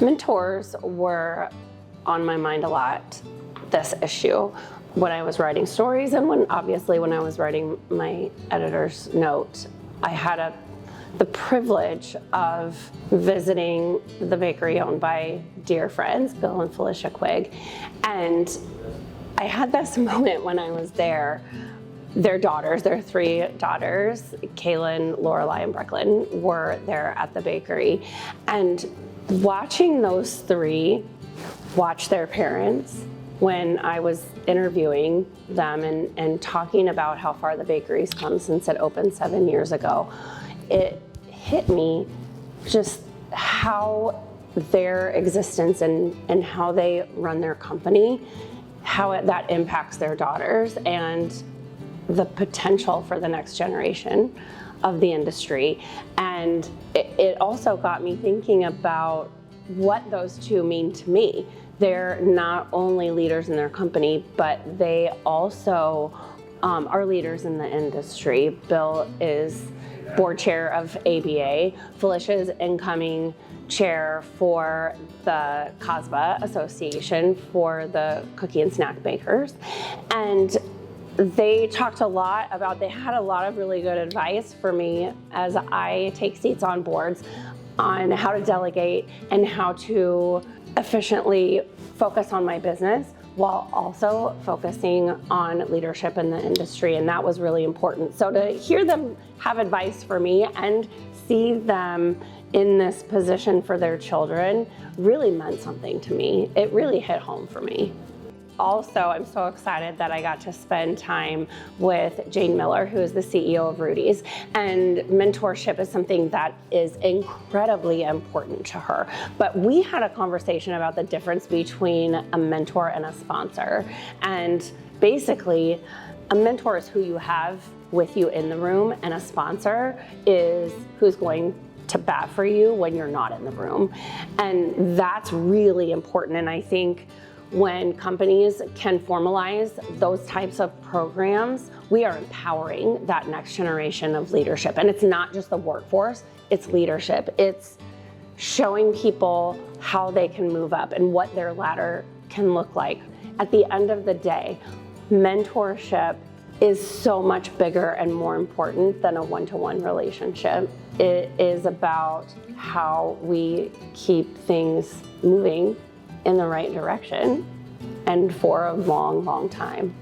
Mentors were on my mind a lot, this issue, when I was writing stories and when I was writing my editor's note. I had the privilege of visiting the bakery owned by dear friends, Bill and Felicia Quigg, and I had this moment when I was there. Their daughters, their three daughters, Kaylin, Lorelai, and Brooklyn, were there at the bakery. And watching those three watch their parents when I was interviewing them and talking about how far the bakery's come since it opened 7 years ago, it hit me just how their existence and how they run their company, how that impacts their daughters, and the potential for the next generation of the industry. And it also got me thinking about what those two mean to me. They're not only leaders in their company, but they also are leaders in the industry. Bill is board chair of ABA. Felicia is incoming chair for the COSBA Association for the cookie and snack bakers. And they talked a lot about, they had a lot of really good advice for me as I take seats on boards on how to delegate and how to efficiently focus on my business while also focusing on leadership in the industry, and that was really important. So to hear them have advice for me and see them in this position for their children really meant something to me. It really hit home for me. Also, I'm so excited that I got to spend time with Jane Miller, who is the CEO of Rudy's, and mentorship is something that is incredibly important to her. But we had a conversation about the difference between a mentor and a sponsor. And basically, a mentor is who you have with you in the room, and a sponsor is who's going to bat for you when you're not in the room. And that's really important. And I think when companies can formalize those types of programs, we are empowering that next generation of leadership. And it's not just the workforce, it's leadership. It's showing people how they can move up and what their ladder can look like. At the end of the day, mentorship is so much bigger and more important than a one-to-one relationship. It is about how we keep things moving in the right direction and for a long, long time.